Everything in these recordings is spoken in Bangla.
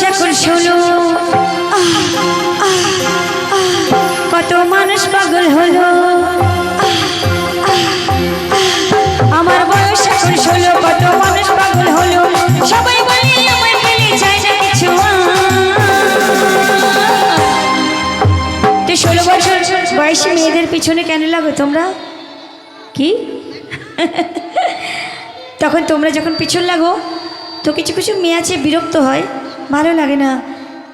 এখন শোনো, কত মানুষ পাগল হলো। আমার বয়স এখন 16, কত মানুষ পাগল হলো। সবাই বলে আমার পেলে চাই না কিছু। তো 16 বছর বয়সী মেয়েদের পিছনে কেন লাগো তোমরা? কি তখন তোমরা যখন পিছন লাগো তো কিছু কিছু মেয়ে আছে বিরক্ত হয়, ভালো লাগে না,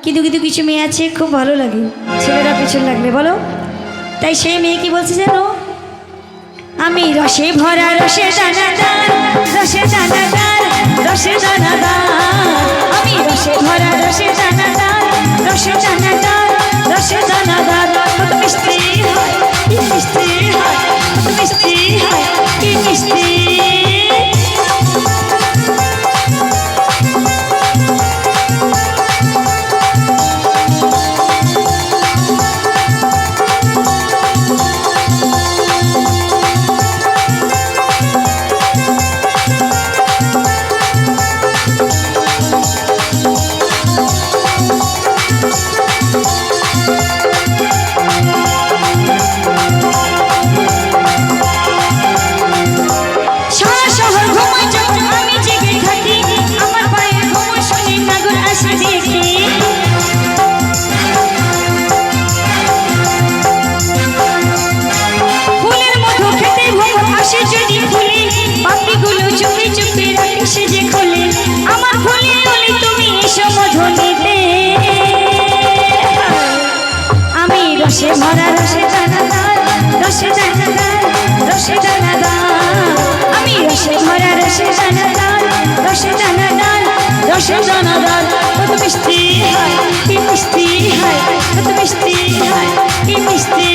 কিন্তু কিন্তু কিছু মেয়ে আছে খুব ভালো লাগে ছেলেরা পিছন লাগলে, বলো। তাই সেই মেয়ে কি বলছে জানো? আমি রসে ভরা রসে দানাদার, রসে দানাদার, রসে দানাদার। আমি রসে ভরা রসে দানাদার, রসে দানাদার, রসে দানাদার। কত মিষ্টি হয়, কি মিষ্টি হয়, কত মিষ্টি হয়, কি মিষ্টি। রসে ভরা রসে দানাদার, রসে দানাদার, রসে দানাদার। আমি রসে ভরা রসে দানাদার, রসে দানাদার, রসে দানাদার। কত মিষ্টি হয়, কি মিষ্টি হয়, কত মিষ্টি হয়, কি মিষ্টি।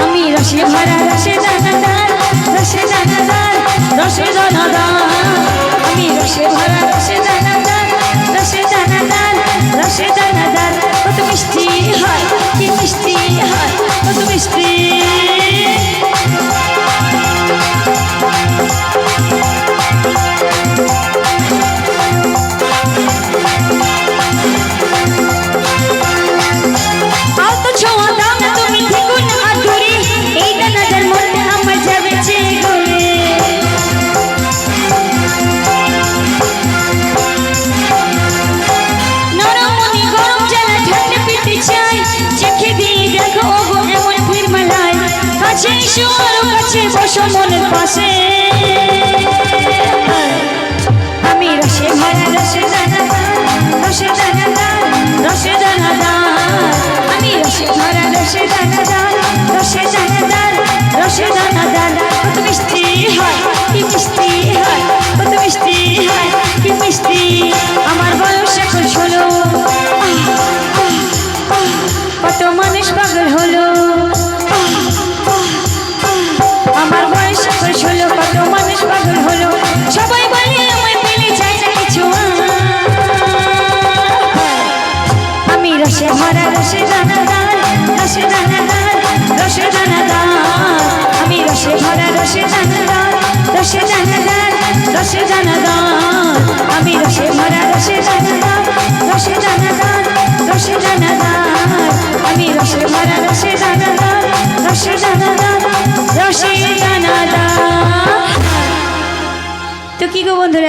আমি রসে ভরা রসে দানাদার, রসে দানাদার, রসে দানাদার। কত মিষ্টি হয়, কি মিষ্টি হয়, কত মিষ্টি। মনের পাশে আমি রসে ভরা রসে দানাদার, রসে দানাদার, রসে দানাদার। আমি রসে ভরা রসে দানাদার, রসে দানাদার, রসে দানাদার। কত মিষ্টি হয়, কি মিষ্টি হয়, কত মিষ্টি হয়, কি মিষ্টি। আমার বয়স এখন 16, কত মানুষ পাগল হলো। আমার বয়স এখন 16, কত মানুষ পাগল হলো। সবাই বলে আমায় পেলে চাই না কিছু। আমি রসে ভরা রসে দানাদার, রসে দানাদার, রসে দানাদার। আমি রসে ভরা রসে দানাদার, রসে দানাদার, রসে দানাদার। আমি রসে ভরা রসে দানাদার, রসে দানাদার, রসে দানাদার, আমি রসে ভরা রসে দানাদার, রসে দানাদার, রসে দানাদার। তো কি গো বন্ধুরা,